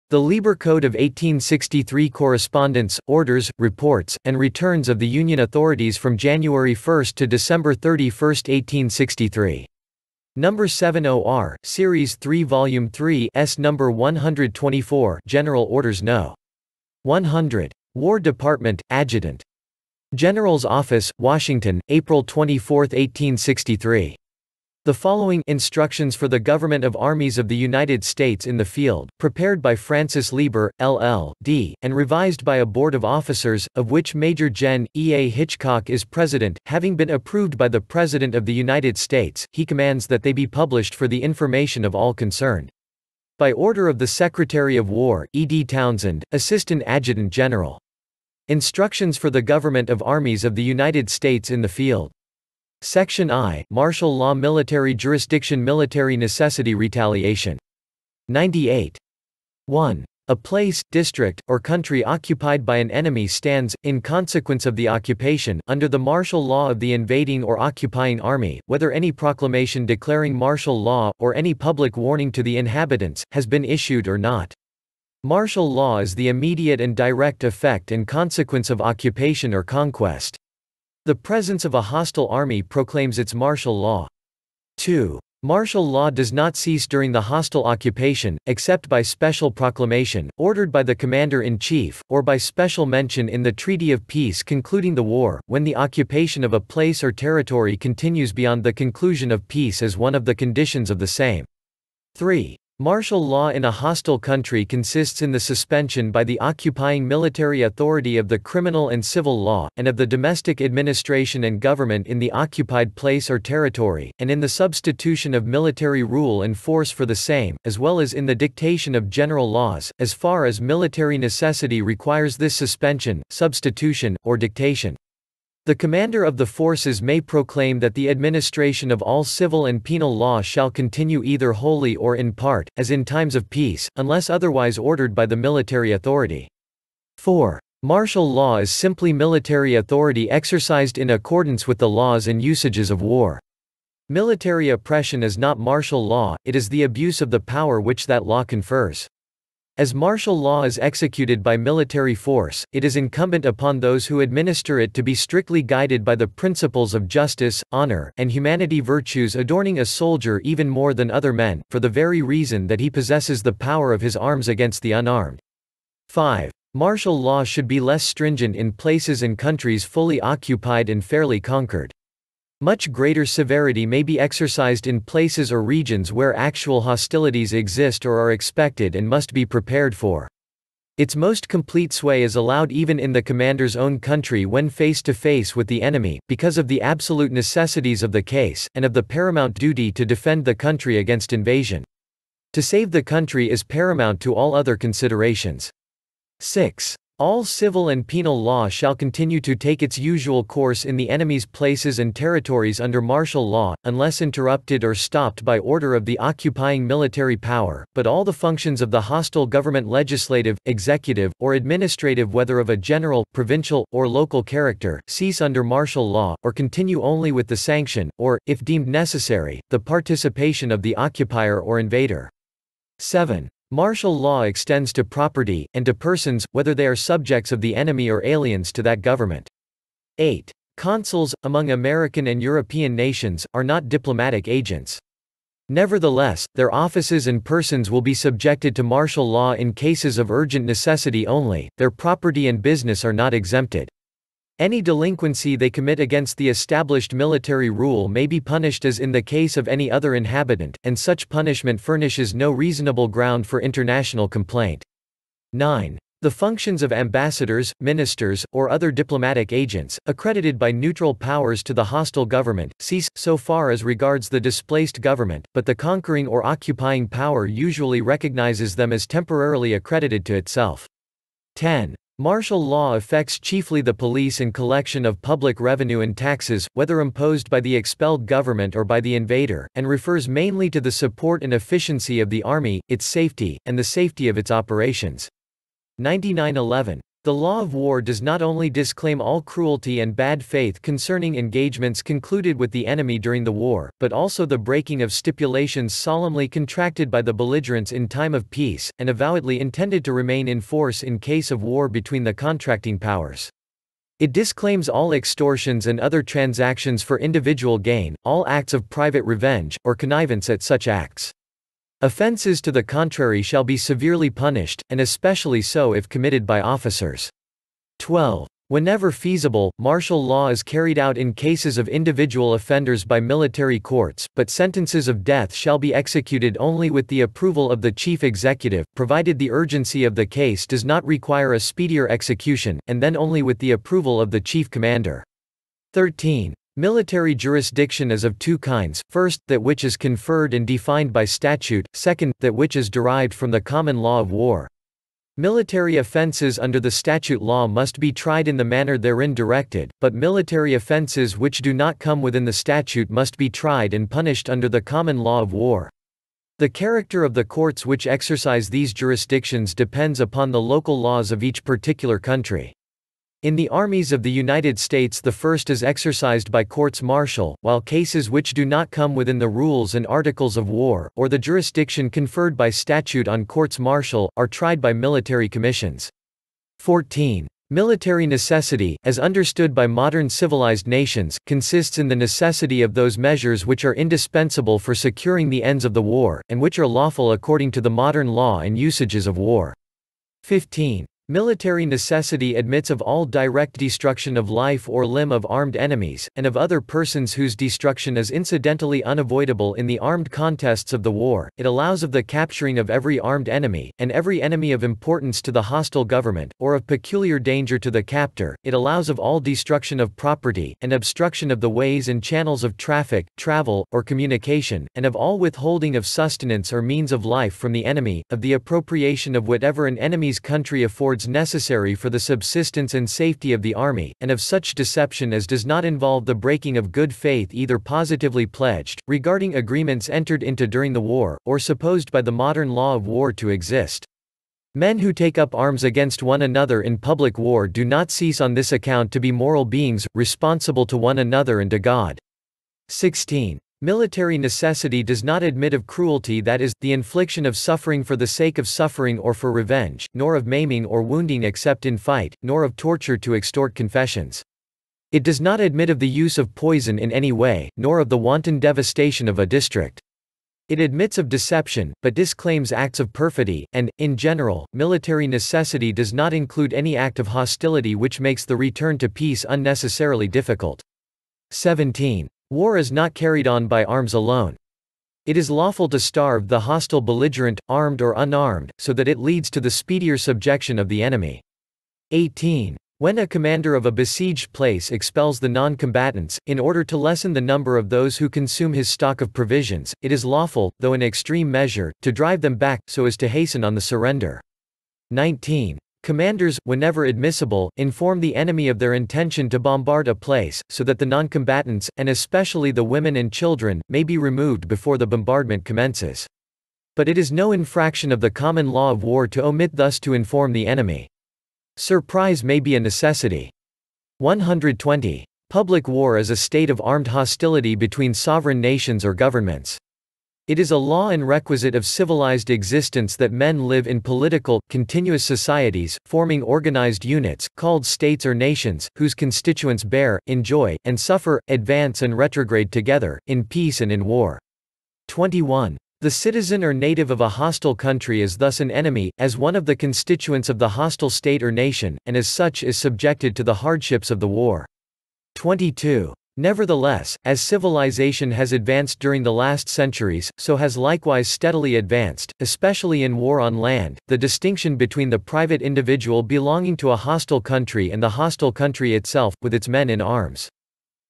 The Lieber Code of 1863 correspondence, orders, reports, and returns of the Union authorities from January 1 to December 31, 1863. Number 70R, Series 3 Volume 3 S. Number 124 General Orders No. 100. War Department, Adjutant. General's Office, Washington, April 24, 1863. The following instructions for the Government of Armies of the United States in the Field, prepared by Francis Lieber, LL.D., and revised by a board of officers, of which Major Gen. E.A. Hitchcock is President, having been approved by the President of the United States, he commands that they be published for the information of all concerned. By order of the Secretary of War, E.D. Townsend, Assistant Adjutant General. Instructions for the Government of Armies of the United States in the Field. Section I, Martial Law, Military Jurisdiction, Military Necessity, Retaliation. 98. 1. A place, district, or country occupied by an enemy stands, in consequence of the occupation, under the martial law of the invading or occupying army, whether any proclamation declaring martial law, or any public warning to the inhabitants, has been issued or not. Martial law is the immediate and direct effect and consequence of occupation or conquest. The presence of a hostile army proclaims its martial law. 2. Martial law does not cease during the hostile occupation, except by special proclamation, ordered by the Commander-in-Chief, or by special mention in the Treaty of Peace concluding the war, when the occupation of a place or territory continues beyond the conclusion of peace as one of the conditions of the same. 3. Martial law in a hostile country consists in the suspension by the occupying military authority of the criminal and civil law, and of the domestic administration and government in the occupied place or territory, and in the substitution of military rule and force for the same, as well as in the dictation of general laws, as far as military necessity requires this suspension, substitution, or dictation. The commander of the forces may proclaim that the administration of all civil and penal law shall continue either wholly or in part, as in times of peace, unless otherwise ordered by the military authority. 4. Martial law is simply military authority exercised in accordance with the laws and usages of war. Military oppression is not martial law, it is the abuse of the power which that law confers. As martial law is executed by military force, it is incumbent upon those who administer it to be strictly guided by the principles of justice, honor, and humanity, virtues adorning a soldier even more than other men, for the very reason that he possesses the power of his arms against the unarmed. 5. Martial law should be less stringent in places and countries fully occupied and fairly conquered. Much greater severity may be exercised in places or regions where actual hostilities exist or are expected and must be prepared for. Its most complete sway is allowed even in the commander's own country when face to face with the enemy, because of the absolute necessities of the case, and of the paramount duty to defend the country against invasion. To save the country is paramount to all other considerations. 6. All civil and penal law shall continue to take its usual course in the enemy's places and territories under martial law, unless interrupted or stopped by order of the occupying military power, but all the functions of the hostile government, legislative, executive, or administrative, whether of a general, provincial, or local character, cease under martial law, or continue only with the sanction, or, if deemed necessary, the participation of the occupier or invader. 7. Martial law extends to property, and to persons, whether they are subjects of the enemy or aliens to that government. 8. Consuls, among American and European nations, are not diplomatic agents. Nevertheless, their offices and persons will be subjected to martial law in cases of urgent necessity only, their property and business are not exempted. Any delinquency they commit against the established military rule may be punished as in the case of any other inhabitant, and such punishment furnishes no reasonable ground for international complaint. 9. The functions of ambassadors, ministers, or other diplomatic agents, accredited by neutral powers to the hostile government, cease, so far as regards the displaced government, but the conquering or occupying power usually recognizes them as temporarily accredited to itself. 10. Martial law affects chiefly the police and collection of public revenue and taxes, whether imposed by the expelled government or by the invader, and refers mainly to the support and efficiency of the army, its safety, and the safety of its operations. 9911. The law of war does not only disclaim all cruelty and bad faith concerning engagements concluded with the enemy during the war, but also the breaking of stipulations solemnly contracted by the belligerents in time of peace, and avowedly intended to remain in force in case of war between the contracting powers. It disclaims all extortions and other transactions for individual gain, all acts of private revenge, or connivance at such acts. Offenses to the contrary shall be severely punished, and especially so if committed by officers. 12. Whenever feasible, martial law is carried out in cases of individual offenders by military courts, but sentences of death shall be executed only with the approval of the chief executive, provided the urgency of the case does not require a speedier execution, and then only with the approval of the chief commander. 13. Military jurisdiction is of two kinds: first, that which is conferred and defined by statute; second, that which is derived from the common law of war. Military offenses under the statute law must be tried in the manner therein directed, but military offenses which do not come within the statute must be tried and punished under the common law of war. The character of the courts which exercise these jurisdictions depends upon the local laws of each particular country. In the armies of the United States, the first is exercised by courts martial, while cases which do not come within the rules and articles of war, or the jurisdiction conferred by statute on courts martial, are tried by military commissions. 14. Military necessity, as understood by modern civilized nations, consists in the necessity of those measures which are indispensable for securing the ends of the war, and which are lawful according to the modern law and usages of war. 15. Military necessity admits of all direct destruction of life or limb of armed enemies, and of other persons whose destruction is incidentally unavoidable in the armed contests of the war. It allows of the capturing of every armed enemy, and every enemy of importance to the hostile government, or of peculiar danger to the captor. It allows of all destruction of property, and obstruction of the ways and channels of traffic, travel, or communication, and of all withholding of sustenance or means of life from the enemy, of the appropriation of whatever an enemy's country affords necessary for the subsistence and safety of the army, and of such deception as does not involve the breaking of good faith either positively pledged, regarding agreements entered into during the war, or supposed by the modern law of war to exist. Men who take up arms against one another in public war do not cease on this account to be moral beings, responsible to one another and to God. 16. Military necessity does not admit of cruelty, that is, the infliction of suffering for the sake of suffering or for revenge, nor of maiming or wounding except in fight, nor of torture to extort confessions. It does not admit of the use of poison in any way, nor of the wanton devastation of a district. It admits of deception, but disclaims acts of perfidy, and, in general, military necessity does not include any act of hostility which makes the return to peace unnecessarily difficult. 17. War is not carried on by arms alone. It is lawful to starve the hostile belligerent, armed or unarmed, so that it leads to the speedier subjection of the enemy. 18. When a commander of a besieged place expels the non-combatants, in order to lessen the number of those who consume his stock of provisions, it is lawful, though in extreme measure, to drive them back, so as to hasten on the surrender. 19. Commanders, whenever admissible, inform the enemy of their intention to bombard a place, so that the non-combatants, and especially the women and children, may be removed before the bombardment commences. But it is no infraction of the common law of war to omit thus to inform the enemy. Surprise may be a necessity. 120. Public war is a state of armed hostility between sovereign nations or governments. It is a law and requisite of civilized existence that men live in political, continuous societies, forming organized units, called states or nations, whose constituents bear, enjoy, and suffer, advance and retrograde together, in peace and in war. 21. The citizen or native of a hostile country is thus an enemy, as one of the constituents of the hostile state or nation, and as such is subjected to the hardships of the war. 22. Nevertheless, as civilization has advanced during the last centuries, so has likewise steadily advanced, especially in war on land, the distinction between the private individual belonging to a hostile country and the hostile country itself, with its men in arms.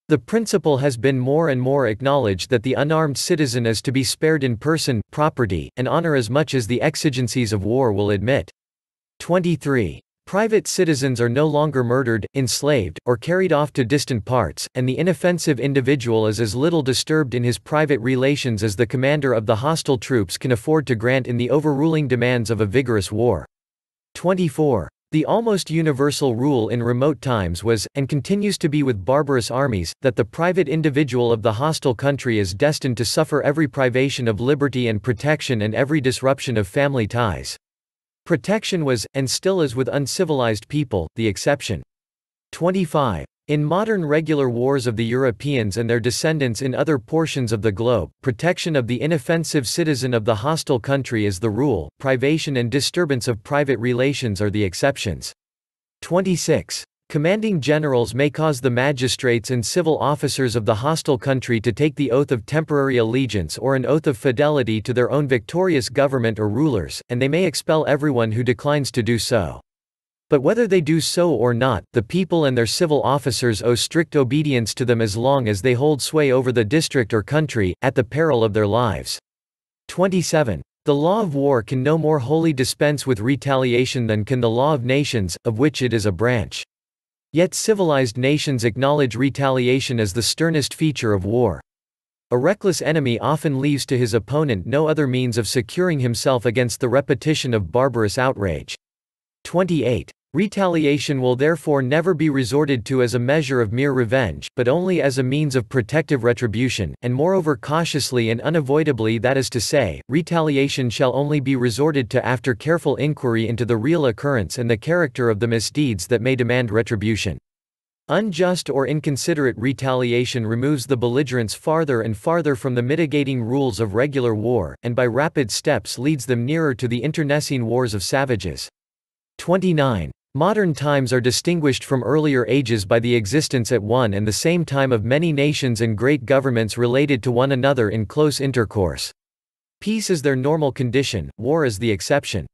The principle has been more and more acknowledged that the unarmed citizen is to be spared in person, property, and honor as much as the exigencies of war will admit. 23. Private citizens are no longer murdered, enslaved, or carried off to distant parts, and the inoffensive individual is as little disturbed in his private relations as the commander of the hostile troops can afford to grant in the overruling demands of a vigorous war. 24. The almost universal rule in remote times was, and continues to be with barbarous armies, that the private individual of the hostile country is destined to suffer every privation of liberty and protection and every disruption of family ties. Protection was, and still is with uncivilized people, the exception. 25. In modern regular wars of the Europeans and their descendants in other portions of the globe, protection of the inoffensive citizen of the hostile country is the rule, privation and disturbance of private relations are the exceptions. 26. Commanding generals may cause the magistrates and civil officers of the hostile country to take the oath of temporary allegiance or an oath of fidelity to their own victorious government or rulers, and they may expel everyone who declines to do so. But whether they do so or not, the people and their civil officers owe strict obedience to them as long as they hold sway over the district or country, at the peril of their lives. 27. The law of war can no more wholly dispense with retaliation than can the law of nations, of which it is a branch. Yet civilized nations acknowledge retaliation as the sternest feature of war. A reckless enemy often leaves to his opponent no other means of securing himself against the repetition of barbarous outrage. 28. Retaliation will therefore never be resorted to as a measure of mere revenge, but only as a means of protective retribution, and moreover cautiously and unavoidably, that is to say, retaliation shall only be resorted to after careful inquiry into the real occurrence and the character of the misdeeds that may demand retribution. Unjust or inconsiderate retaliation removes the belligerents farther and farther from the mitigating rules of regular war, and by rapid steps leads them nearer to the internecine wars of savages. 29. Modern times are distinguished from earlier ages by the existence at one and the same time of many nations and great governments related to one another in close intercourse. Peace is their normal condition, war is the exception.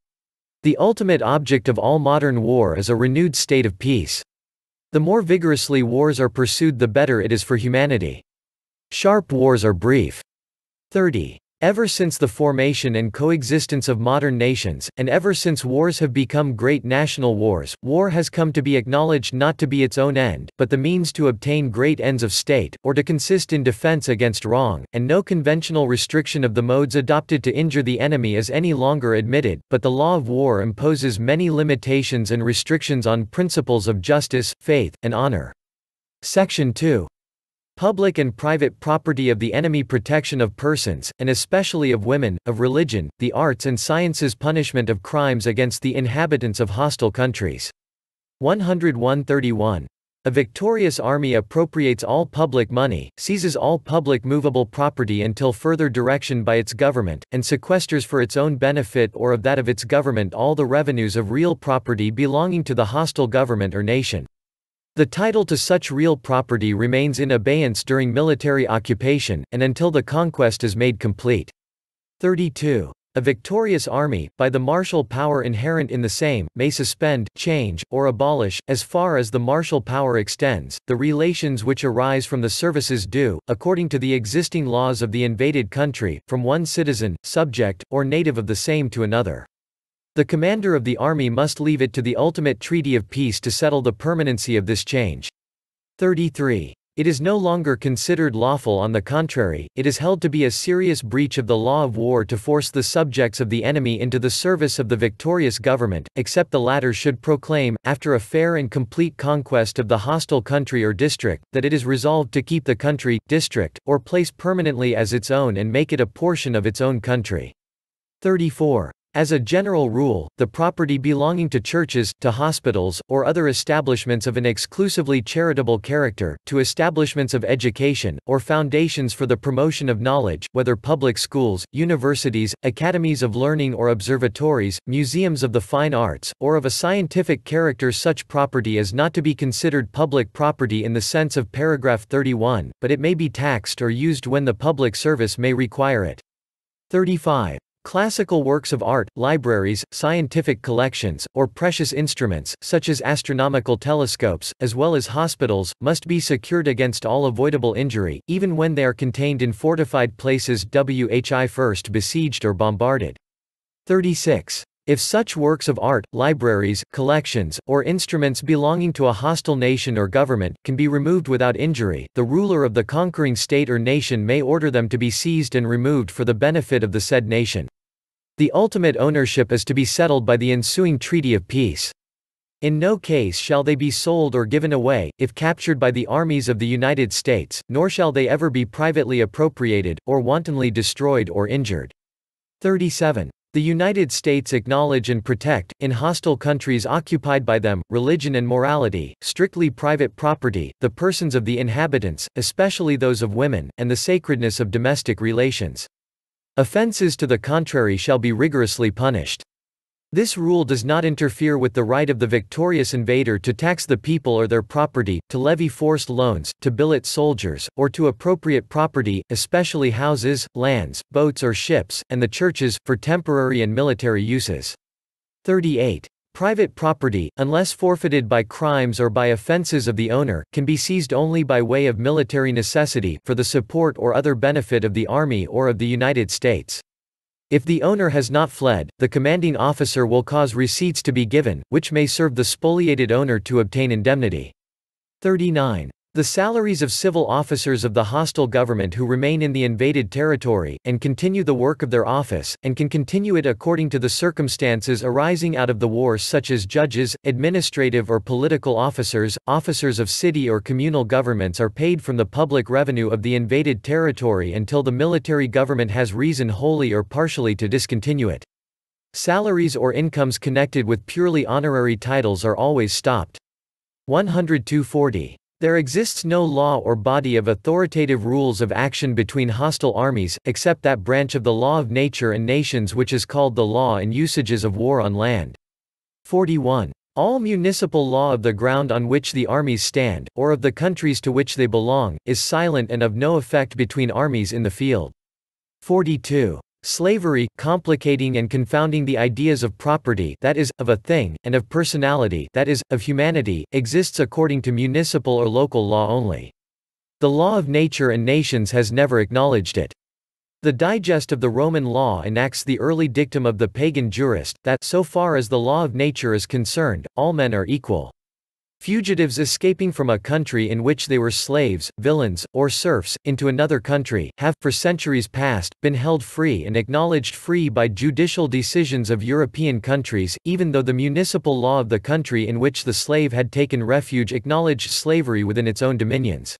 The ultimate object of all modern war is a renewed state of peace. The more vigorously wars are pursued, the better it is for humanity. Sharp wars are brief. 30. Ever since the formation and coexistence of modern nations, and ever since wars have become great national wars, war has come to be acknowledged not to be its own end, but the means to obtain great ends of state, or to consist in defense against wrong, and no conventional restriction of the modes adopted to injure the enemy is any longer admitted, but the law of war imposes many limitations and restrictions on principles of justice, faith, and honor. Section 2. Public and private property of the enemy, protection of persons, and especially of women, of religion, the arts and sciences, punishment of crimes against the inhabitants of hostile countries. 101-31. A victorious army appropriates all public money, seizes all public movable property until further direction by its government, and sequesters for its own benefit or of that of its government all the revenues of real property belonging to the hostile government or nation. The title to such real property remains in abeyance during military occupation, and until the conquest is made complete. 32. A victorious army, by the martial power inherent in the same, may suspend, change, or abolish, as far as the martial power extends, the relations which arise from the services due, according to the existing laws of the invaded country, from one citizen, subject, or native of the same to another. The commander of the army must leave it to the ultimate treaty of peace to settle the permanency of this change. 33. It is no longer considered lawful, on the contrary, it is held to be a serious breach of the law of war to force the subjects of the enemy into the service of the victorious government, except the latter should proclaim, after a fair and complete conquest of the hostile country or district, that it is resolved to keep the country, district, or place permanently as its own and make it a portion of its own country. 34. As a general rule, the property belonging to churches, to hospitals, or other establishments of an exclusively charitable character, to establishments of education, or foundations for the promotion of knowledge, whether public schools, universities, academies of learning or observatories, museums of the fine arts, or of a scientific character, such property is not to be considered public property in the sense of paragraph 31, but it may be taxed or used when the public service may require it. 35. Classical works of art, libraries, scientific collections, or precious instruments, such as astronomical telescopes, as well as hospitals, must be secured against all avoidable injury, even when they are contained in fortified places which first besieged or bombarded. 36. If such works of art, libraries, collections, or instruments belonging to a hostile nation or government, can be removed without injury, the ruler of the conquering state or nation may order them to be seized and removed for the benefit of the said nation. The ultimate ownership is to be settled by the ensuing treaty of peace. In no case shall they be sold or given away, if captured by the armies of the United States, nor shall they ever be privately appropriated, or wantonly destroyed or injured. 37. The United States acknowledge and protect, in hostile countries occupied by them, religion and morality, strictly private property, the persons of the inhabitants, especially those of women, and the sacredness of domestic relations. Offenses to the contrary shall be rigorously punished. This rule does not interfere with the right of the victorious invader to tax the people or their property, to levy forced loans, to billet soldiers, or to appropriate property, especially houses, lands, boats or ships, and the churches, for temporary and military uses. 38. Private property, unless forfeited by crimes or by offenses of the owner, can be seized only by way of military necessity, for the support or other benefit of the Army or of the United States. If the owner has not fled, the commanding officer will cause receipts to be given, which may serve the spoliated owner to obtain indemnity. 39. The salaries of civil officers of the hostile government who remain in the invaded territory, and continue the work of their office, and can continue it according to the circumstances arising out of the war, such as judges, administrative or political officers, officers of city or communal governments, are paid from the public revenue of the invaded territory until the military government has reason wholly or partially to discontinue it. Salaries or incomes connected with purely honorary titles are always stopped. 102.40. There exists no law or body of authoritative rules of action between hostile armies, except that branch of the law of nature and nations which is called the law and usages of war on land. 41. All municipal law of the ground on which the armies stand, or of the countries to which they belong, is silent and of no effect between armies in the field. 42. Slavery, complicating and confounding the ideas of property, that is, of a thing, and of personality, that is, of humanity, exists according to municipal or local law only. The law of nature and nations has never acknowledged it. The digest of the Roman law enacts the early dictum of the pagan jurist, that, so far as the law of nature is concerned, all men are equal. Fugitives escaping from a country in which they were slaves, villains, or serfs, into another country, have, for centuries past, been held free and acknowledged free by judicial decisions of European countries, even though the municipal law of the country in which the slave had taken refuge acknowledged slavery within its own dominions.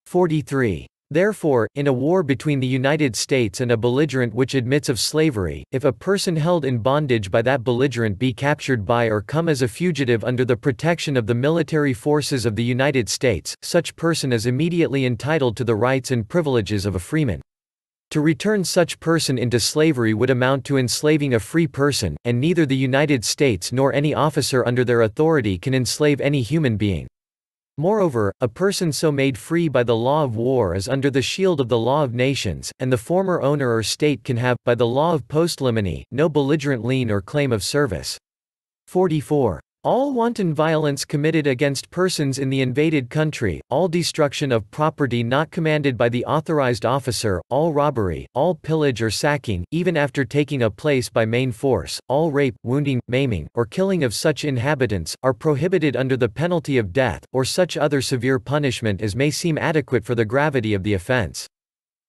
43. Therefore, in a war between the United States and a belligerent which admits of slavery, if a person held in bondage by that belligerent be captured by or come as a fugitive under the protection of the military forces of the United States, such person is immediately entitled to the rights and privileges of a freeman. To return such person into slavery would amount to enslaving a free person, and neither the United States nor any officer under their authority can enslave any human being. Moreover, a person so made free by the law of war is under the shield of the law of nations, and the former owner or state can have, by the law of postliminy, no belligerent lien or claim of service. 44. All wanton violence committed against persons in the invaded country, all destruction of property not commanded by the authorized officer, all robbery, all pillage or sacking, even after taking a place by main force, all rape, wounding, maiming, or killing of such inhabitants, are prohibited under the penalty of death, or such other severe punishment as may seem adequate for the gravity of the offense.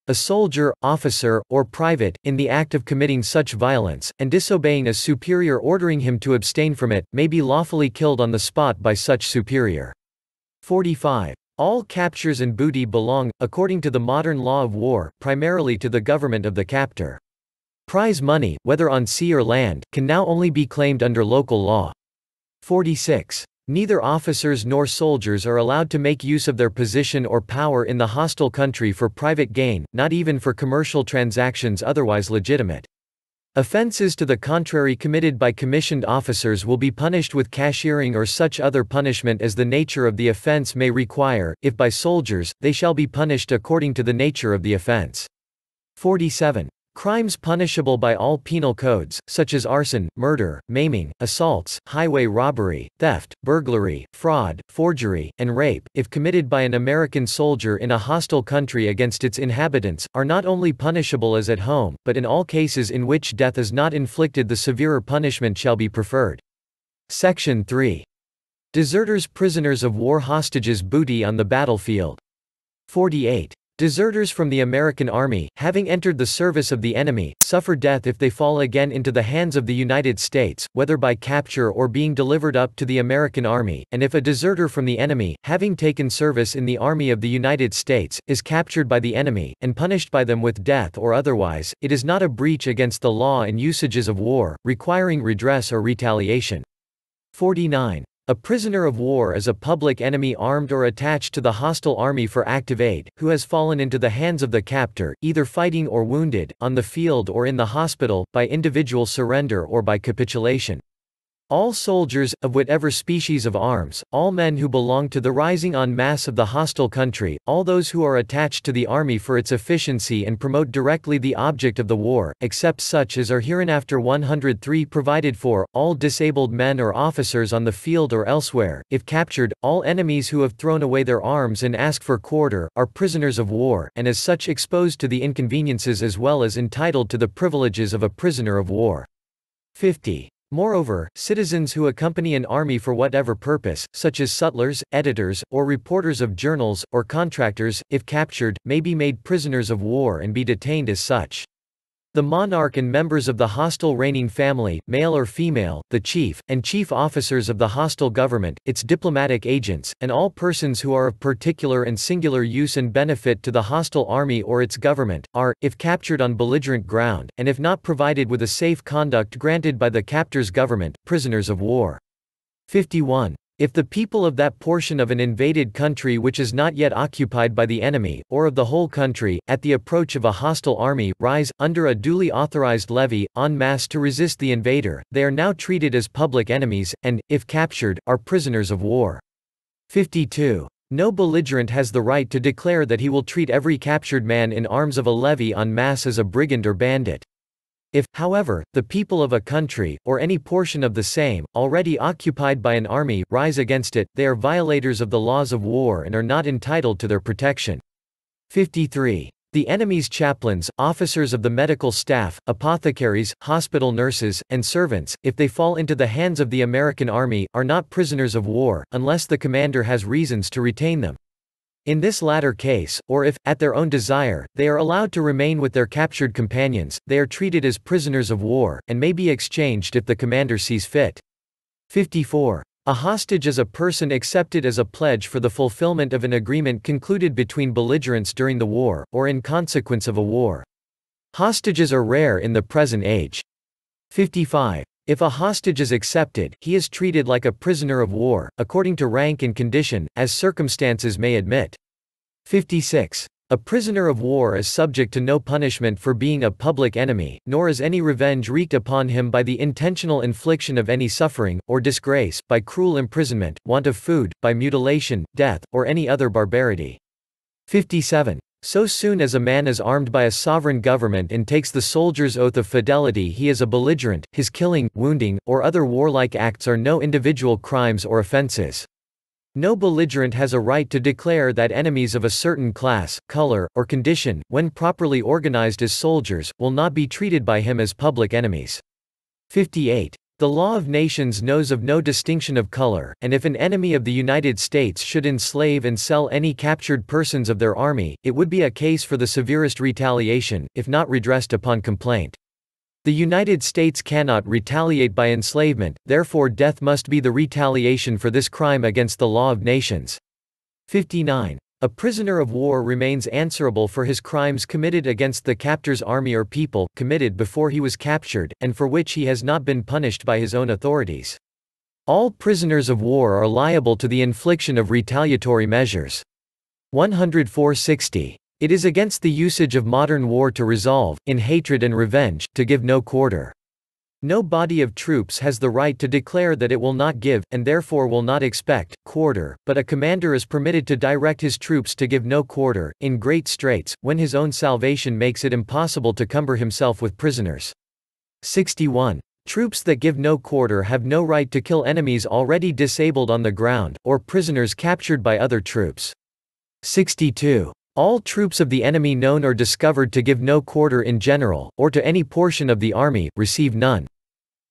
A soldier, officer, or private, in the act of committing such violence, and disobeying a superior ordering him to abstain from it, may be lawfully killed on the spot by such superior. 45. All captures and booty belong, according to the modern law of war, primarily to the government of the captor. Prize money, whether on sea or land, can now only be claimed under local law. 46. Neither officers nor soldiers are allowed to make use of their position or power in the hostile country for private gain, not even for commercial transactions otherwise legitimate. Offenses to the contrary committed by commissioned officers will be punished with cashiering or such other punishment as the nature of the offense may require. If by soldiers, they shall be punished according to the nature of the offense. 47. Crimes punishable by all penal codes, such as arson, murder, maiming, assaults, highway robbery, theft, burglary, fraud, forgery, and rape, if committed by an American soldier in a hostile country against its inhabitants, are not only punishable as at home, but in all cases in which death is not inflicted the severer punishment shall be preferred. Section 3. Deserters, prisoners of war, hostages, booty on the battlefield. 48. Deserters from the American Army, having entered the service of the enemy, suffer death if they fall again into the hands of the United States, whether by capture or being delivered up to the American Army, and if a deserter from the enemy, having taken service in the Army of the United States, is captured by the enemy, and punished by them with death or otherwise, it is not a breach against the law and usages of war, requiring redress or retaliation. 49. A prisoner of war is a public enemy armed or attached to the hostile army for active aid, who has fallen into the hands of the captor, either fighting or wounded, on the field or in the hospital, by individual surrender or by capitulation. All soldiers, of whatever species of arms, all men who belong to the rising en masse of the hostile country, all those who are attached to the army for its efficiency and promote directly the object of the war, except such as are hereinafter 103 provided for, all disabled men or officers on the field or elsewhere, if captured, all enemies who have thrown away their arms and ask for quarter, are prisoners of war, and as such exposed to the inconveniences as well as entitled to the privileges of a prisoner of war. 50. Moreover, citizens who accompany an army for whatever purpose, such as sutlers, editors, or reporters of journals, or contractors, if captured, may be made prisoners of war and be detained as such. The monarch and members of the hostile reigning family, male or female, the chief, and chief officers of the hostile government, its diplomatic agents, and all persons who are of particular and singular use and benefit to the hostile army or its government, are, if captured on belligerent ground, and if not provided with a safe conduct granted by the captor's government, prisoners of war. 51. If the people of that portion of an invaded country which is not yet occupied by the enemy, or of the whole country, at the approach of a hostile army, rise, under a duly authorized levy, en masse to resist the invader, they are now treated as public enemies, and, if captured, are prisoners of war. 52. No belligerent has the right to declare that he will treat every captured man in arms of a levy en masse as a brigand or bandit. If, however, the people of a country, or any portion of the same, already occupied by an army, rise against it, they are violators of the laws of war and are not entitled to their protection. 53. The enemy's chaplains, officers of the medical staff, apothecaries, hospital nurses, and servants, if they fall into the hands of the American army, are not prisoners of war, unless the commander has reasons to retain them. In this latter case, or if, at their own desire, they are allowed to remain with their captured companions, they are treated as prisoners of war, and may be exchanged if the commander sees fit. 54. A hostage is a person accepted as a pledge for the fulfillment of an agreement concluded between belligerents during the war, or in consequence of a war. Hostages are rare in the present age. 55. If a hostage is accepted, he is treated like a prisoner of war, according to rank and condition, as circumstances may admit. 56. A prisoner of war is subject to no punishment for being a public enemy, nor is any revenge wreaked upon him by the intentional infliction of any suffering, or disgrace, by cruel imprisonment, want of food, by mutilation, death, or any other barbarity. 57. So soon as a man is armed by a sovereign government and takes the soldier's oath of fidelity, he is a belligerent. His killing, wounding, or other warlike acts are no individual crimes or offenses. No belligerent has a right to declare that enemies of a certain class, color, or condition, when properly organized as soldiers, will not be treated by him as public enemies. 58. The law of nations knows of no distinction of color, and if an enemy of the United States should enslave and sell any captured persons of their army, it would be a case for the severest retaliation, if not redressed upon complaint. The United States cannot retaliate by enslavement, therefore death must be the retaliation for this crime against the law of nations. 59. A prisoner of war remains answerable for his crimes committed against the captor's army or people, committed before he was captured, and for which he has not been punished by his own authorities. All prisoners of war are liable to the infliction of retaliatory measures. 104-60. It is against the usage of modern war to resolve, in hatred and revenge, to give no quarter. No body of troops has the right to declare that it will not give, and therefore will not expect, quarter, but a commander is permitted to direct his troops to give no quarter, in great straits, when his own salvation makes it impossible to cumber himself with prisoners. 61. Troops that give no quarter have no right to kill enemies already disabled on the ground, or prisoners captured by other troops. 62. All troops of the enemy known or discovered to give no quarter in general, or to any portion of the army, receive none.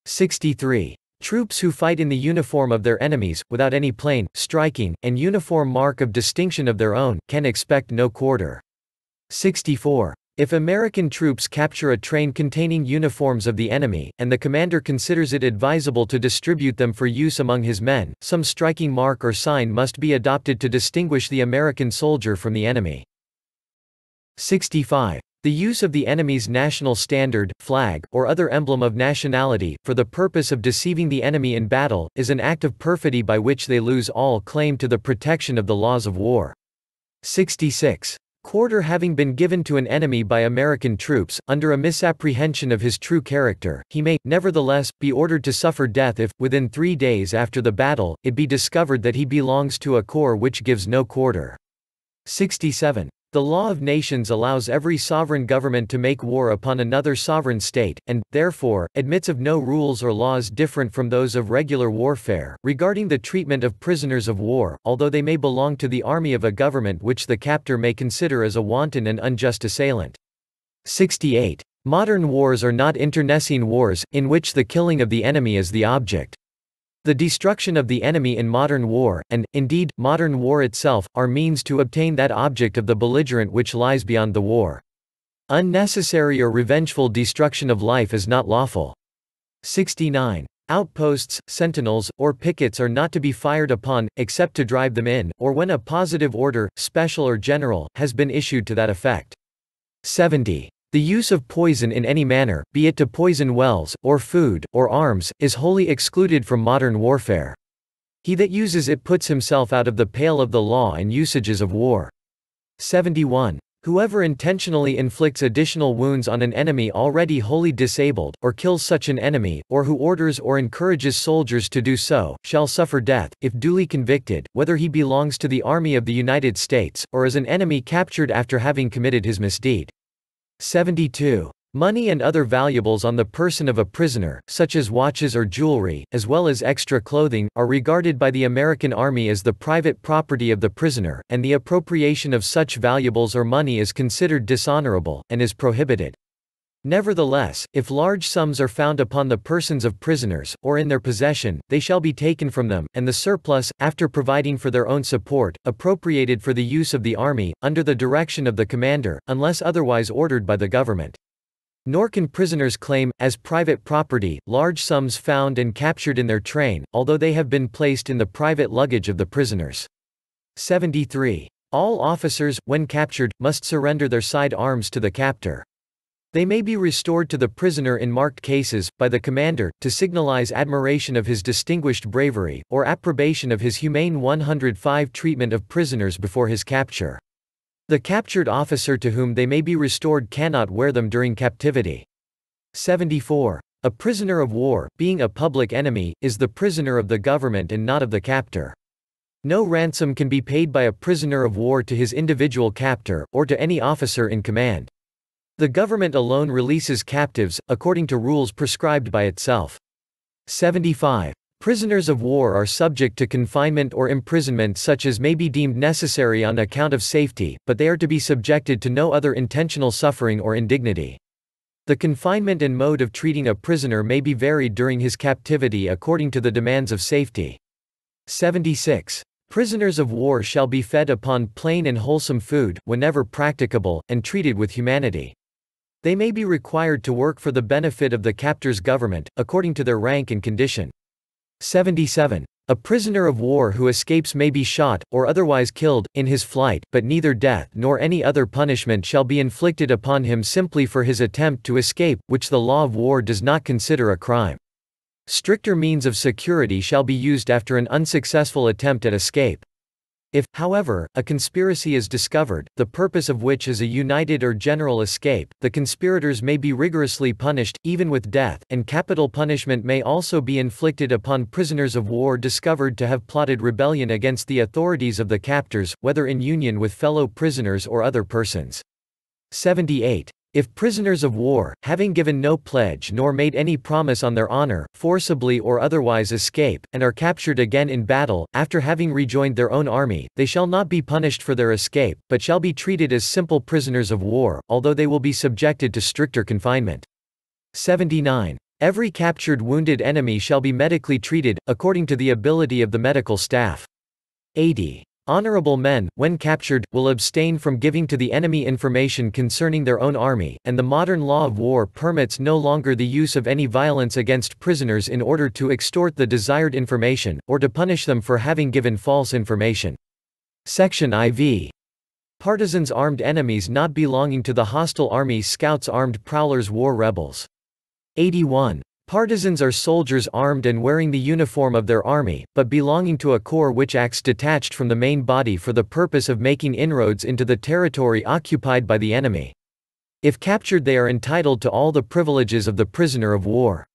63. Troops who fight in the uniform of their enemies, without any plain, striking, and uniform mark of distinction of their own, can expect no quarter. 64. If American troops capture a train containing uniforms of the enemy, and the commander considers it advisable to distribute them for use among his men, some striking mark or sign must be adopted to distinguish the American soldier from the enemy. 65. The use of the enemy's national standard, flag, or other emblem of nationality, for the purpose of deceiving the enemy in battle, is an act of perfidy by which they lose all claim to the protection of the laws of war. 66. Quarter having been given to an enemy by American troops, under a misapprehension of his true character, he may, nevertheless, be ordered to suffer death if, within 3 days after the battle, it be discovered that he belongs to a corps which gives no quarter. 67. The law of nations allows every sovereign government to make war upon another sovereign state, and, therefore, admits of no rules or laws different from those of regular warfare, regarding the treatment of prisoners of war, although they may belong to the army of a government which the captor may consider as a wanton and unjust assailant. 68. Modern wars are not internecine wars, in which the killing of the enemy is the object. The destruction of the enemy in modern war, and, indeed, modern war itself, are means to obtain that object of the belligerent which lies beyond the war. Unnecessary or revengeful destruction of life is not lawful. 69. Outposts, sentinels, or pickets are not to be fired upon, except to drive them in, or when a positive order, special or general, has been issued to that effect. 70. The use of poison in any manner, be it to poison wells, or food, or arms, is wholly excluded from modern warfare. He that uses it puts himself out of the pale of the law and usages of war. 71. Whoever intentionally inflicts additional wounds on an enemy already wholly disabled, or kills such an enemy, or who orders or encourages soldiers to do so, shall suffer death, if duly convicted, whether he belongs to the Army of the United States, or is an enemy captured after having committed his misdeed. 72. Money and other valuables on the person of a prisoner, such as watches or jewelry, as well as extra clothing, are regarded by the American Army as the private property of the prisoner, and the appropriation of such valuables or money is considered dishonorable, and is prohibited. Nevertheless, if large sums are found upon the persons of prisoners, or in their possession, they shall be taken from them, and the surplus, after providing for their own support, appropriated for the use of the army, under the direction of the commander, unless otherwise ordered by the government. Nor can prisoners claim, as private property, large sums found and captured in their train, although they have been placed in the private luggage of the prisoners. 73. All officers, when captured, must surrender their side arms to the captor. They may be restored to the prisoner in marked cases, by the commander, to signalize admiration of his distinguished bravery, or approbation of his humane 105 treatment of prisoners before his capture. The captured officer to whom they may be restored cannot wear them during captivity. 74. A prisoner of war, being a public enemy, is the prisoner of the government and not of the captor. No ransom can be paid by a prisoner of war to his individual captor, or to any officer in command. The government alone releases captives, according to rules prescribed by itself. 75. Prisoners of war are subject to confinement or imprisonment such as may be deemed necessary on account of safety, but they are to be subjected to no other intentional suffering or indignity. The confinement and mode of treating a prisoner may be varied during his captivity according to the demands of safety. 76. Prisoners of war shall be fed upon plain and wholesome food, whenever practicable, and treated with humanity. They may be required to work for the benefit of the captor's government, according to their rank and condition. 77. A prisoner of war who escapes may be shot, or otherwise killed, in his flight, but neither death nor any other punishment shall be inflicted upon him simply for his attempt to escape, which the law of war does not consider a crime. Stricter means of security shall be used after an unsuccessful attempt at escape. If, however, a conspiracy is discovered, the purpose of which is a united or general escape, the conspirators may be rigorously punished, even with death, and capital punishment may also be inflicted upon prisoners of war discovered to have plotted rebellion against the authorities of the captors, whether in union with fellow prisoners or other persons. 78. If prisoners of war, having given no pledge nor made any promise on their honor, forcibly or otherwise escape, and are captured again in battle, after having rejoined their own army, they shall not be punished for their escape, but shall be treated as simple prisoners of war, although they will be subjected to stricter confinement. 79. Every captured wounded enemy shall be medically treated, according to the ability of the medical staff. 80. Honorable men, when captured, will abstain from giving to the enemy information concerning their own army, and the modern law of war permits no longer the use of any violence against prisoners in order to extort the desired information, or to punish them for having given false information. Section IV. Partisans, armed enemies not belonging to the hostile army, scouts, armed prowlers, war rebels. 81. Partisans are soldiers armed and wearing the uniform of their army, but belonging to a corps which acts detached from the main body for the purpose of making inroads into the territory occupied by the enemy. If captured, they are entitled to all the privileges of the prisoner of war.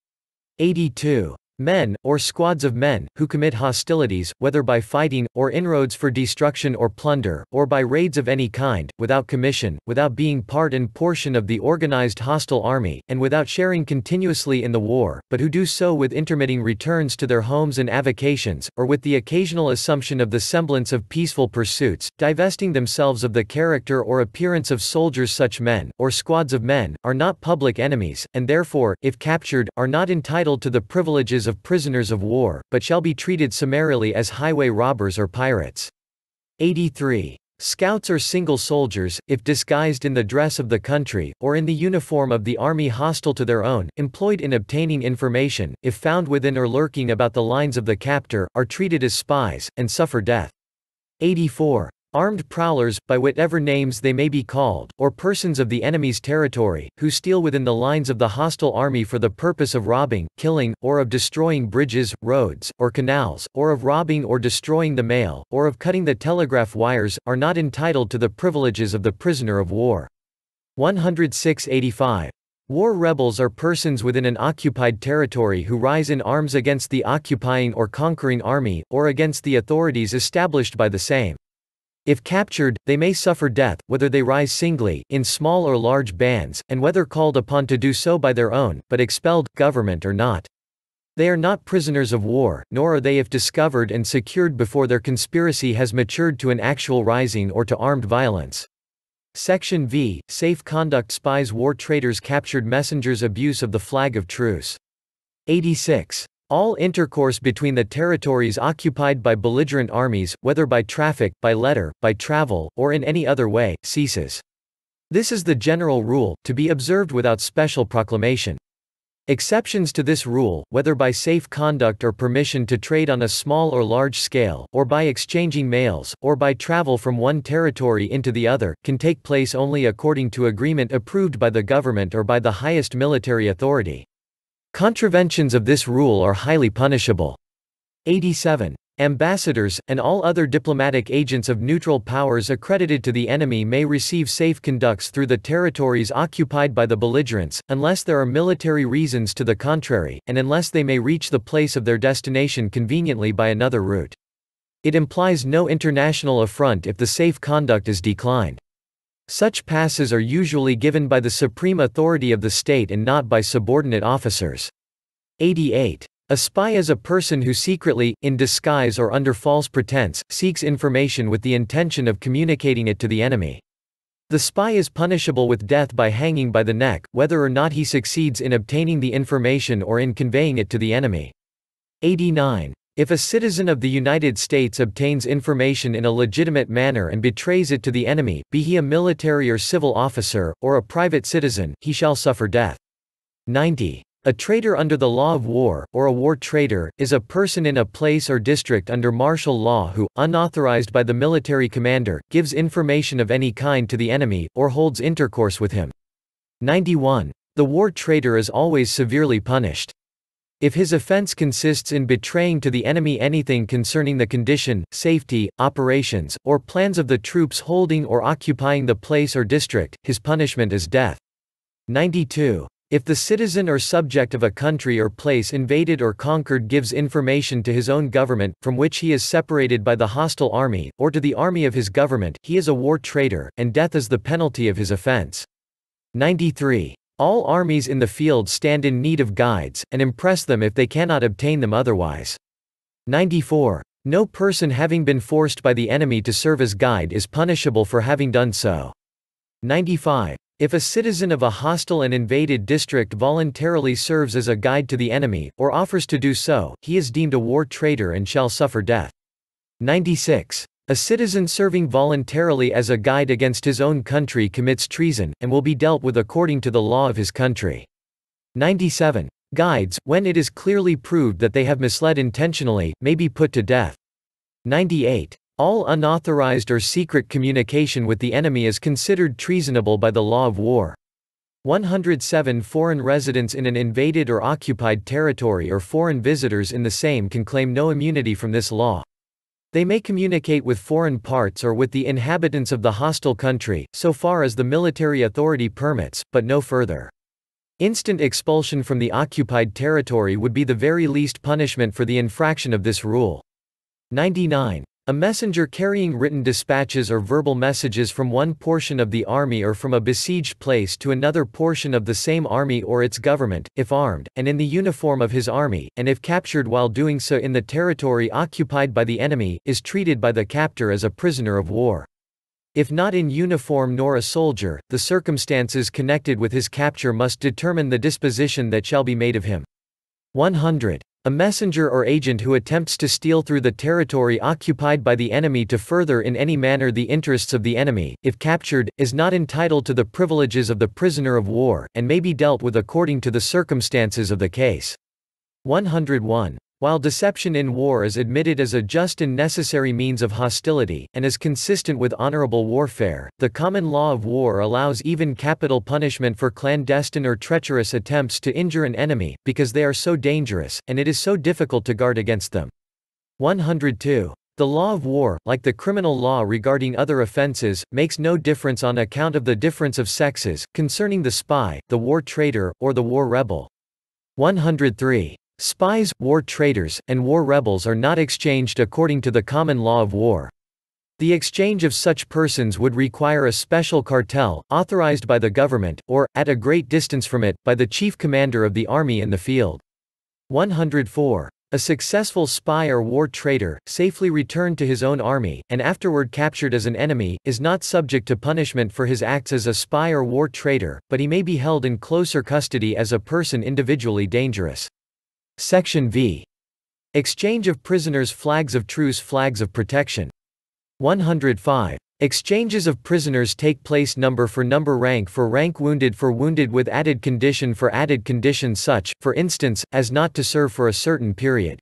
82. Men, or squads of men, who commit hostilities, whether by fighting, or inroads for destruction or plunder, or by raids of any kind, without commission, without being part and portion of the organized hostile army, and without sharing continuously in the war, but who do so with intermitting returns to their homes and avocations, or with the occasional assumption of the semblance of peaceful pursuits, divesting themselves of the character or appearance of soldiers. Such men, or squads of men, are not public enemies, and therefore, if captured, are not entitled to the privileges of prisoners of war, but shall be treated summarily as highway robbers or pirates. 83. Scouts are single soldiers, if disguised in the dress of the country, or in the uniform of the army hostile to their own, employed in obtaining information, if found within or lurking about the lines of the captor, are treated as spies, and suffer death. 84. Armed prowlers, by whatever names they may be called, or persons of the enemy's territory, who steal within the lines of the hostile army for the purpose of robbing, killing, or of destroying bridges, roads, or canals, or of robbing or destroying the mail, or of cutting the telegraph wires, are not entitled to the privileges of the prisoner of war. 106-85. War rebels are persons within an occupied territory who rise in arms against the occupying or conquering army, or against the authorities established by the same. If captured, they may suffer death, whether they rise singly, in small or large bands, and whether called upon to do so by their own, but expelled, government or not. They are not prisoners of war, nor are they if discovered and secured before their conspiracy has matured to an actual rising or to armed violence. Section V. Safe conduct, spies, war traitors, captured messengers, abuse of the flag of truce. 86. All intercourse between the territories occupied by belligerent armies, whether by traffic, by letter, by travel, or in any other way, ceases. This is the general rule, to be observed without special proclamation. Exceptions to this rule, whether by safe conduct or permission to trade on a small or large scale, or by exchanging mails, or by travel from one territory into the other, can take place only according to agreement approved by the government or by the highest military authority. Contraventions of this rule are highly punishable. 87. Ambassadors, and all other diplomatic agents of neutral powers accredited to the enemy may receive safe conducts through the territories occupied by the belligerents, unless there are military reasons to the contrary, and unless they may reach the place of their destination conveniently by another route. It implies no international affront if the safe conduct is declined. Such passes are usually given by the supreme authority of the state and not by subordinate officers. 88. A spy is a person who secretly, in disguise or under false pretense, seeks information with the intention of communicating it to the enemy. The spy is punishable with death by hanging by the neck, whether or not he succeeds in obtaining the information or in conveying it to the enemy. 89. If a citizen of the United States obtains information in a legitimate manner and betrays it to the enemy, be he a military or civil officer, or a private citizen, he shall suffer death. 90. A traitor under the law of war, or a war traitor, is a person in a place or district under martial law who, unauthorized by the military commander, gives information of any kind to the enemy, or holds intercourse with him. 91. The war traitor is always severely punished. If his offense consists in betraying to the enemy anything concerning the condition, safety, operations, or plans of the troops holding or occupying the place or district, his punishment is death. 92. If the citizen or subject of a country or place invaded or conquered gives information to his own government, from which he is separated by the hostile army, or to the army of his government, he is a war traitor, and death is the penalty of his offense. 93. All armies in the field stand in need of guides, and impress them if they cannot obtain them otherwise. 94. No person having been forced by the enemy to serve as guide is punishable for having done so. 95. If a citizen of a hostile and invaded district voluntarily serves as a guide to the enemy, or offers to do so, he is deemed a war traitor and shall suffer death. 96. A citizen serving voluntarily as a guide against his own country commits treason, and will be dealt with according to the law of his country. 97. Guides, when it is clearly proved that they have misled intentionally, may be put to death. 98. All unauthorized or secret communication with the enemy is considered treasonable by the law of war. 107. Foreign residents in an invaded or occupied territory or foreign visitors in the same can claim no immunity from this law. They may communicate with foreign parts or with the inhabitants of the hostile country, so far as the military authority permits, but no further. Instant expulsion from the occupied territory would be the very least punishment for the infraction of this rule. 99. A messenger carrying written dispatches or verbal messages from one portion of the army or from a besieged place to another portion of the same army or its government, if armed, and in the uniform of his army, and if captured while doing so in the territory occupied by the enemy, is treated by the captor as a prisoner of war. If not in uniform nor a soldier, the circumstances connected with his capture must determine the disposition that shall be made of him. 100. A messenger or agent who attempts to steal through the territory occupied by the enemy to further in any manner the interests of the enemy, if captured, is not entitled to the privileges of the prisoner of war, and may be dealt with according to the circumstances of the case. 101. While deception in war is admitted as a just and necessary means of hostility, and is consistent with honorable warfare, the common law of war allows even capital punishment for clandestine or treacherous attempts to injure an enemy, because they are so dangerous, and it is so difficult to guard against them. 102. The law of war, like the criminal law regarding other offenses, makes no difference on account of the difference of sexes, concerning the spy, the war traitor, or the war rebel. 103. Spies, war traitors, and war rebels are not exchanged according to the common law of war. The exchange of such persons would require a special cartel, authorized by the government, or, at a great distance from it, by the chief commander of the army in the field. 104. A successful spy or war traitor, safely returned to his own army, and afterward captured as an enemy, is not subject to punishment for his acts as a spy or war traitor, but he may be held in closer custody as a person individually dangerous. Section V. Exchange of prisoners, flags of truce, flags of protection. 105. Exchanges of prisoners take place number for number, rank for rank, wounded for wounded, with added condition for added condition, such, for instance, as not to serve for a certain period.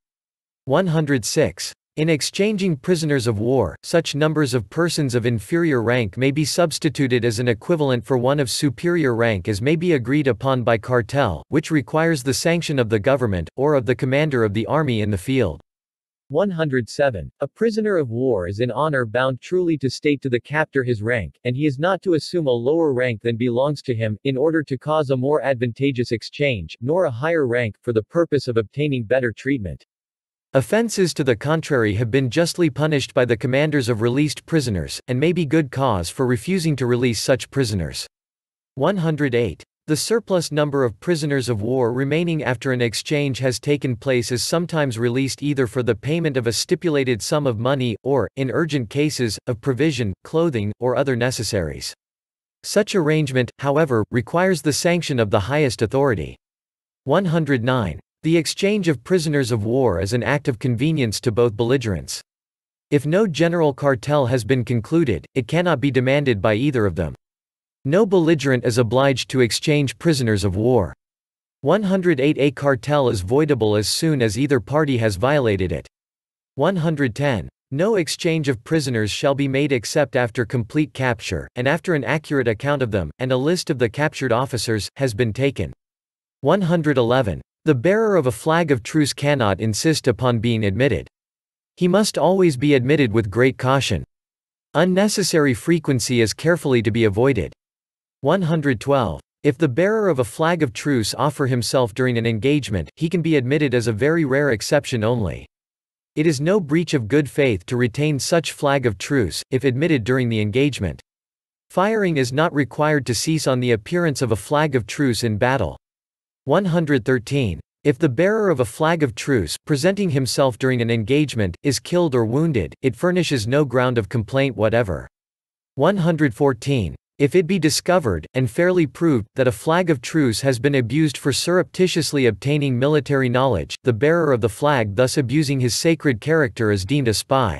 106. In exchanging prisoners of war, such numbers of persons of inferior rank may be substituted as an equivalent for one of superior rank as may be agreed upon by cartel, which requires the sanction of the government, or of the commander of the army in the field. 107. A prisoner of war is in honor bound truly to state to the captor his rank, and he is not to assume a lower rank than belongs to him, in order to cause a more advantageous exchange, nor a higher rank, for the purpose of obtaining better treatment. Offenses to the contrary have been justly punished by the commanders of released prisoners, and may be good cause for refusing to release such prisoners. 108. The surplus number of prisoners of war remaining after an exchange has taken place is sometimes released either for the payment of a stipulated sum of money, or, in urgent cases, of provision, clothing, or other necessaries. Such arrangement, however, requires the sanction of the highest authority. 109. The exchange of prisoners of war is an act of convenience to both belligerents. If no general cartel has been concluded, it cannot be demanded by either of them. No belligerent is obliged to exchange prisoners of war. 108. A cartel is voidable as soon as either party has violated it. 110. No exchange of prisoners shall be made except after complete capture, and after an accurate account of them, and a list of the captured officers, has been taken. 111. The bearer of a flag of truce cannot insist upon being admitted. He must always be admitted with great caution. Unnecessary frequency is carefully to be avoided. 112. If the bearer of a flag of truce offer himself during an engagement, he can be admitted as a very rare exception only. It is no breach of good faith to retain such flag of truce, if admitted during the engagement. Firing is not required to cease on the appearance of a flag of truce in battle. 113. If the bearer of a flag of truce, presenting himself during an engagement, is killed or wounded, it furnishes no ground of complaint whatever. 114. If it be discovered, and fairly proved, that a flag of truce has been abused for surreptitiously obtaining military knowledge, the bearer of the flag thus abusing his sacred character is deemed a spy.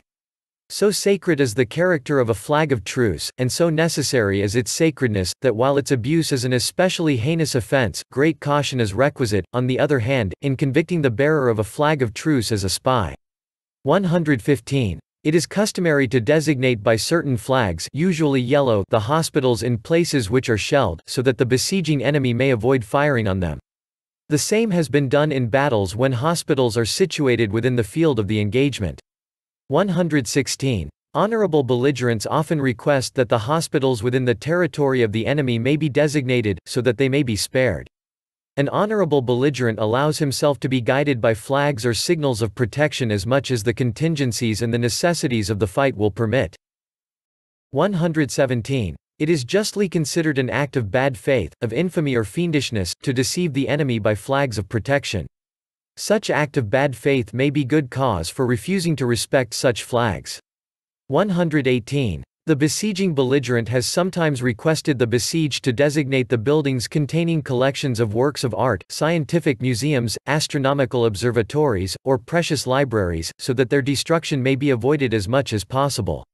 So sacred is the character of a flag of truce, and so necessary is its sacredness, that while its abuse is an especially heinous offense, great caution is requisite, on the other hand, in convicting the bearer of a flag of truce as a spy. 115. It is customary to designate by certain flags, usually yellow, the hospitals in places which are shelled, so that the besieging enemy may avoid firing on them. The same has been done in battles when hospitals are situated within the field of the engagement. 116. Honorable belligerents often request that the hospitals within the territory of the enemy may be designated, so that they may be spared. An honorable belligerent allows himself to be guided by flags or signals of protection as much as the contingencies and the necessities of the fight will permit. 117. It is justly considered an act of bad faith, of infamy or fiendishness, to deceive the enemy by flags of protection. Such act of bad faith may be good cause for refusing to respect such flags. 118. The besieging belligerent has sometimes requested the besieged to designate the buildings containing collections of works of art, scientific museums, astronomical observatories, or precious libraries, so that their destruction may be avoided as much as possible.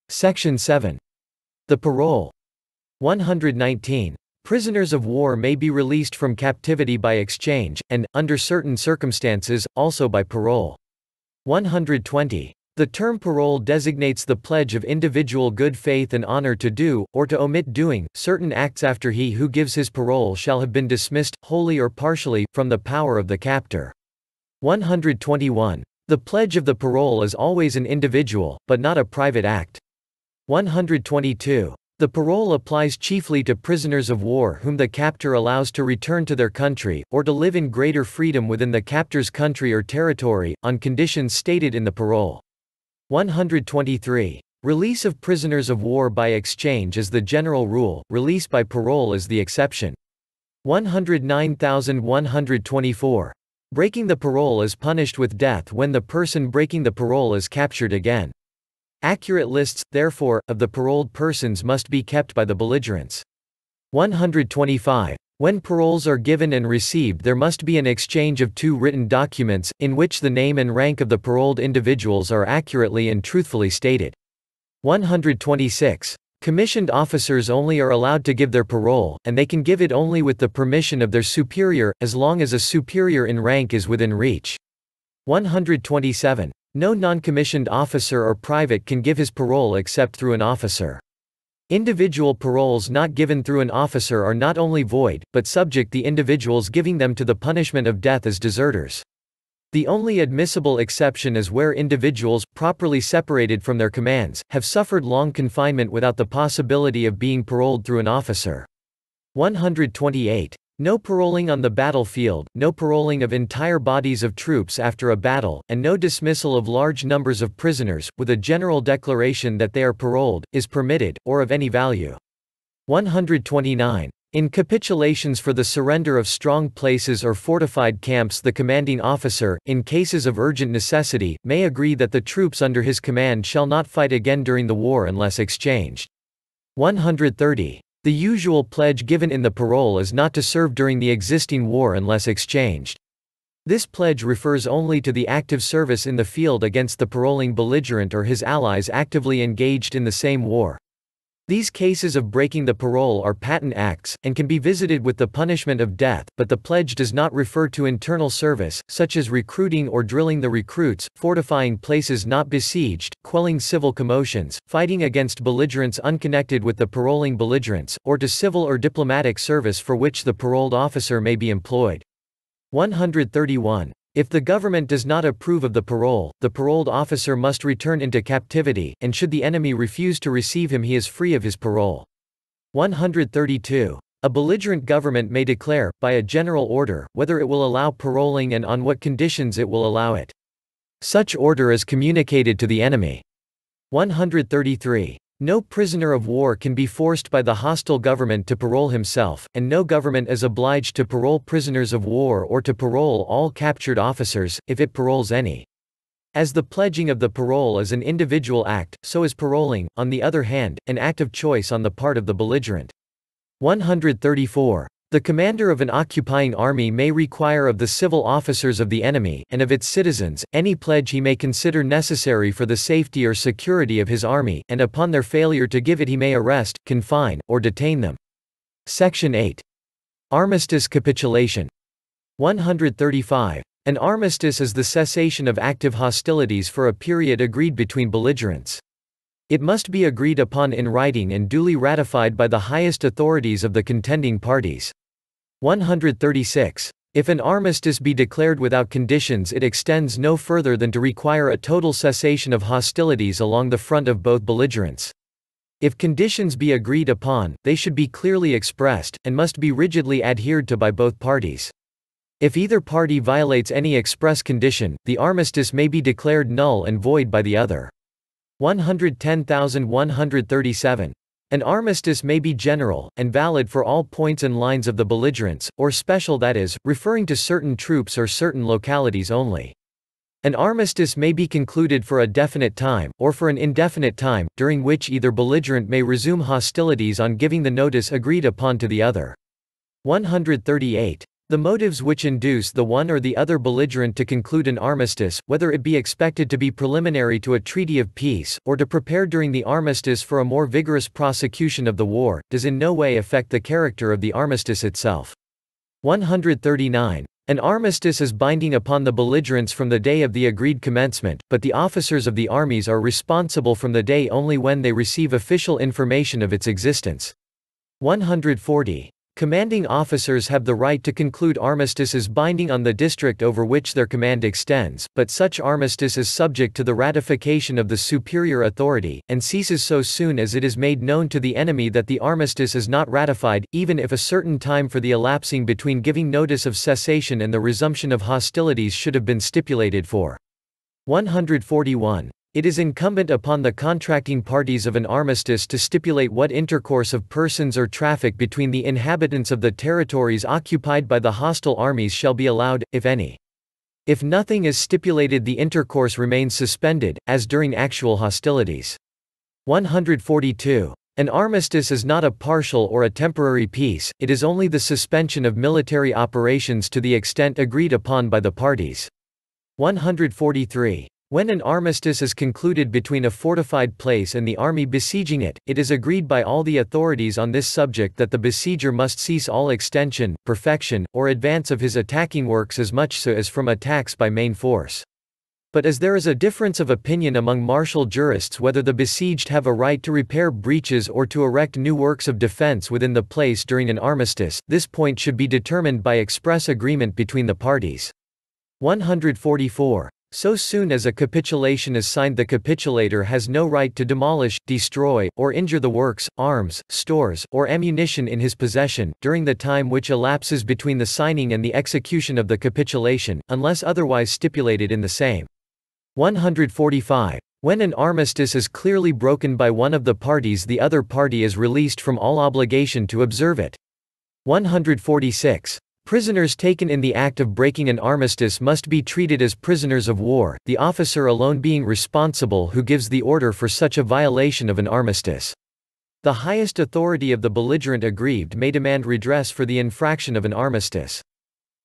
Section 7. The parole. 119. Prisoners of war may be released from captivity by exchange, and, under certain circumstances, also by parole. 120. The term parole designates the pledge of individual good faith and honor to do, or to omit doing, certain acts after he who gives his parole shall have been dismissed, wholly or partially, from the power of the captor. 121. The pledge of the parole is always an individual, but not a private act. 122. The parole applies chiefly to prisoners of war whom the captor allows to return to their country, or to live in greater freedom within the captor's country or territory, on conditions stated in the parole. 123. Release of prisoners of war by exchange is the general rule, release by parole is the exception. 109,124. Breaking the parole is punished with death when the person breaking the parole is captured again. Accurate lists, therefore, of the paroled persons must be kept by the belligerents. 125. When paroles are given and received, there must be an exchange of two written documents, in which the name and rank of the paroled individuals are accurately and truthfully stated. 126. Commissioned officers only are allowed to give their parole, and they can give it only with the permission of their superior, as long as a superior in rank is within reach. 127. No non-commissioned officer or private can give his parole except through an officer. Individual paroles not given through an officer are not only void, but subject the individuals giving them to the punishment of death as deserters. The only admissible exception is where individuals, properly separated from their commands, have suffered long confinement without the possibility of being paroled through an officer. 128. No paroling on the battlefield, no paroling of entire bodies of troops after a battle, and no dismissal of large numbers of prisoners, with a general declaration that they are paroled, is permitted, or of any value. 129. In capitulations for the surrender of strong places or fortified camps, the commanding officer, in cases of urgent necessity, may agree that the troops under his command shall not fight again during the war unless exchanged. 130. The usual pledge given in the parole is not to serve during the existing war unless exchanged. This pledge refers only to the active service in the field against the paroling belligerent or his allies actively engaged in the same war. These cases of breaking the parole are patent acts, and can be visited with the punishment of death, but the pledge does not refer to internal service, such as recruiting or drilling the recruits, fortifying places not besieged, quelling civil commotions, fighting against belligerents unconnected with the paroling belligerents, or to civil or diplomatic service for which the paroled officer may be employed. 131. If the government does not approve of the paroled officer must return into captivity, and should the enemy refuse to receive him, he is free of his parole. 132. A belligerent government may declare, by a general order, whether it will allow paroling and on what conditions it will allow it. Such order is communicated to the enemy. 133. No prisoner of war can be forced by the hostile government to parole himself, and no government is obliged to parole prisoners of war or to parole all captured officers, if it paroles any. As the pledging of the parole is an individual act, so is paroling, on the other hand, an act of choice on the part of the belligerent. 134. The commander of an occupying army may require of the civil officers of the enemy, and of its citizens, any pledge he may consider necessary for the safety or security of his army, and upon their failure to give it he may arrest, confine, or detain them. Section 8. Armistice capitulation. 135. An armistice is the cessation of active hostilities for a period agreed between belligerents. It must be agreed upon in writing and duly ratified by the highest authorities of the contending parties. 136. If an armistice be declared without conditions, it extends no further than to require a total cessation of hostilities along the front of both belligerents. If conditions be agreed upon, they should be clearly expressed, and must be rigidly adhered to by both parties. If either party violates any express condition, the armistice may be declared null and void by the other. 110,137. An armistice may be general, and valid for all points and lines of the belligerents, or special, that is, referring to certain troops or certain localities only. An armistice may be concluded for a definite time, or for an indefinite time, during which either belligerent may resume hostilities on giving the notice agreed upon to the other. 138. The motives which induce the one or the other belligerent to conclude an armistice, whether it be expected to be preliminary to a treaty of peace, or to prepare during the armistice for a more vigorous prosecution of the war, does in no way affect the character of the armistice itself. 139. An armistice is binding upon the belligerents from the day of the agreed commencement, but the officers of the armies are responsible from the day only when they receive official information of its existence. 140. Commanding officers have the right to conclude armistices binding on the district over which their command extends, but such armistice is subject to the ratification of the superior authority, and ceases so soon as it is made known to the enemy that the armistice is not ratified, even if a certain time for the elapsing between giving notice of cessation and the resumption of hostilities should have been stipulated for. 141. It is incumbent upon the contracting parties of an armistice to stipulate what intercourse of persons or traffic between the inhabitants of the territories occupied by the hostile armies shall be allowed, if any. If nothing is stipulated, the intercourse remains suspended, as during actual hostilities. 142. An armistice is not a partial or a temporary peace, it is only the suspension of military operations to the extent agreed upon by the parties. 143. When an armistice is concluded between a fortified place and the army besieging it, it is agreed by all the authorities on this subject that the besieger must cease all extension, perfection, or advance of his attacking works as much so as from attacks by main force. But as there is a difference of opinion among martial jurists whether the besieged have a right to repair breaches or to erect new works of defense within the place during an armistice, this point should be determined by express agreement between the parties. 144. So soon as a capitulation is signed, the capitulator has no right to demolish, destroy, or injure the works, arms, stores, or ammunition in his possession, during the time which elapses between the signing and the execution of the capitulation, unless otherwise stipulated in the same. 145. When an armistice is clearly broken by one of the parties, the other party is released from all obligation to observe it. 146. Prisoners taken in the act of breaking an armistice must be treated as prisoners of war, the officer alone being responsible who gives the order for such a violation of an armistice. The highest authority of the belligerent aggrieved may demand redress for the infraction of an armistice.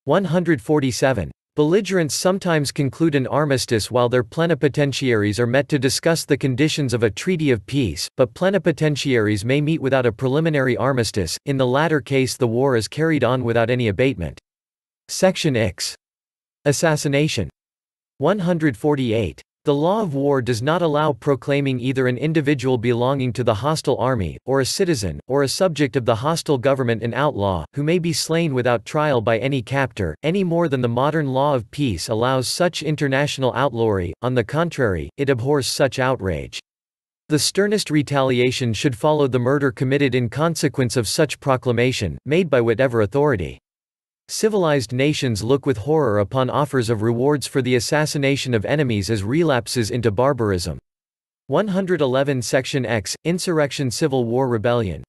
147. Belligerents sometimes conclude an armistice while their plenipotentiaries are met to discuss the conditions of a treaty of peace, but plenipotentiaries may meet without a preliminary armistice. In the latter case, the war is carried on without any abatement. Section X. Assassination. 148. The law of war does not allow proclaiming either an individual belonging to the hostile army, or a citizen, or a subject of the hostile government an outlaw, who may be slain without trial by any captor, any more than the modern law of peace allows such international outlawry. On the contrary, it abhors such outrage. The sternest retaliation should follow the murder committed in consequence of such proclamation, made by whatever authority. Civilized nations look with horror upon offers of rewards for the assassination of enemies as relapses into barbarism. 111 Section X. Insurrection, Civil War, Rebellion.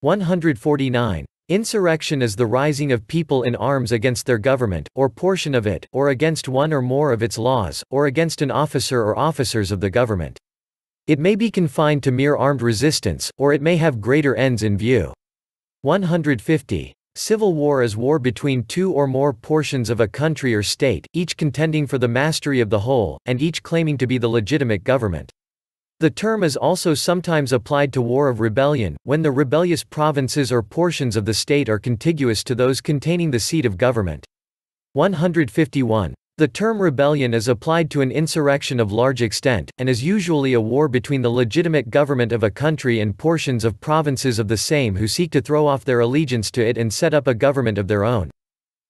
149. Insurrection is the rising of people in arms against their government, or portion of it, or against one or more of its laws, or against an officer or officers of the government. It may be confined to mere armed resistance, or it may have greater ends in view. 150. Civil war is war between two or more portions of a country or state, each contending for the mastery of the whole, and each claiming to be the legitimate government. The term is also sometimes applied to war of rebellion, when the rebellious provinces or portions of the state are contiguous to those containing the seat of government. 151. The term rebellion is applied to an insurrection of large extent, and is usually a war between the legitimate government of a country and portions of provinces of the same who seek to throw off their allegiance to it and set up a government of their own.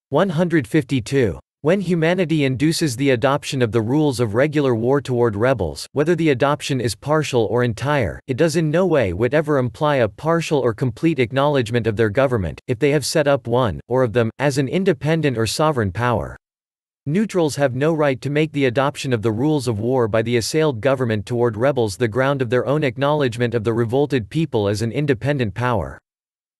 152. When humanity induces the adoption of the rules of regular war toward rebels, whether the adoption is partial or entire, it does in no way whatever imply a partial or complete acknowledgement of their government, if they have set up one, or of them, as an independent or sovereign power. Neutrals have no right to make the adoption of the rules of war by the assailed government toward rebels the ground of their own acknowledgement of the revolted people as an independent power.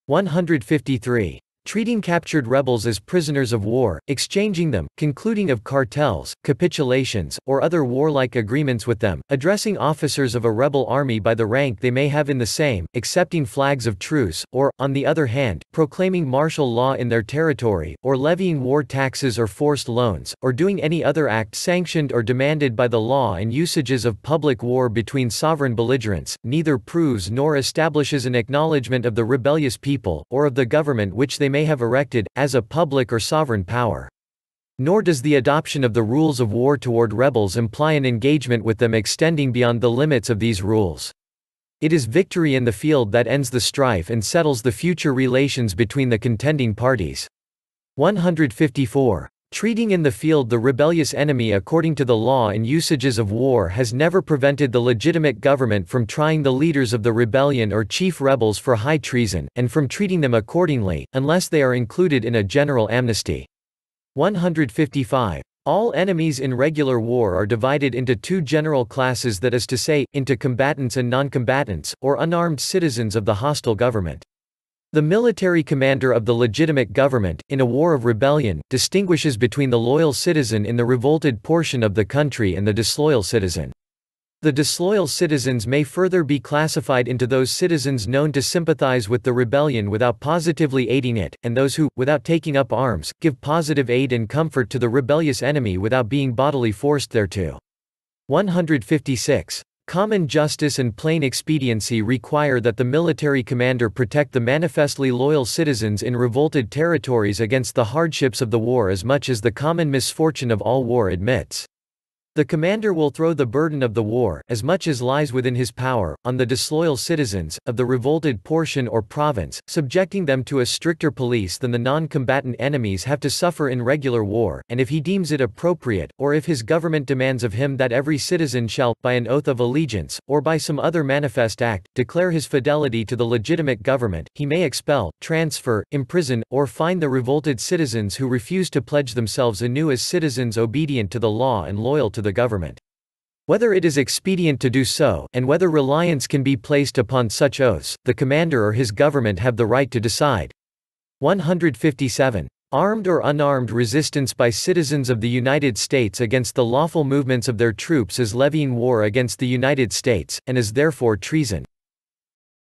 153. Treating captured rebels as prisoners of war, exchanging them, concluding of cartels, capitulations, or other warlike agreements with them, addressing officers of a rebel army by the rank they may have in the same, accepting flags of truce, or, on the other hand, proclaiming martial law in their territory, or levying war taxes or forced loans, or doing any other act sanctioned or demanded by the law and usages of public war between sovereign belligerents, neither proves nor establishes an acknowledgement of the rebellious people, or of the government which they may have erected, as a public or sovereign power. Nor does the adoption of the rules of war toward rebels imply an engagement with them extending beyond the limits of these rules. It is victory in the field that ends the strife and settles the future relations between the contending parties. 154. Treating in the field the rebellious enemy according to the law and usages of war has never prevented the legitimate government from trying the leaders of the rebellion or chief rebels for high treason, and from treating them accordingly, unless they are included in a general amnesty. 155. All enemies in regular war are divided into two general classes, that is to say, into combatants and non-combatants, or unarmed citizens of the hostile government. The military commander of the legitimate government, in a war of rebellion, distinguishes between the loyal citizen in the revolted portion of the country and the disloyal citizen. The disloyal citizens may further be classified into those citizens known to sympathize with the rebellion without positively aiding it, and those who, without taking up arms, give positive aid and comfort to the rebellious enemy without being bodily forced thereto. 156. Common justice and plain expediency require that the military commander protect the manifestly loyal citizens in revolted territories against the hardships of the war as much as the common misfortune of all war admits. The commander will throw the burden of the war, as much as lies within his power, on the disloyal citizens of the revolted portion or province, subjecting them to a stricter police than the non-combatant enemies have to suffer in regular war, and if he deems it appropriate, or if his government demands of him that every citizen shall, by an oath of allegiance, or by some other manifest act, declare his fidelity to the legitimate government, he may expel, transfer, imprison, or fine the revolted citizens who refuse to pledge themselves anew as citizens obedient to the law and loyal to the government. Whether it is expedient to do so, and whether reliance can be placed upon such oaths, the commander or his government have the right to decide. 157. Armed or unarmed resistance by citizens of the United States against the lawful movements of their troops is levying war against the United States, and is therefore treason.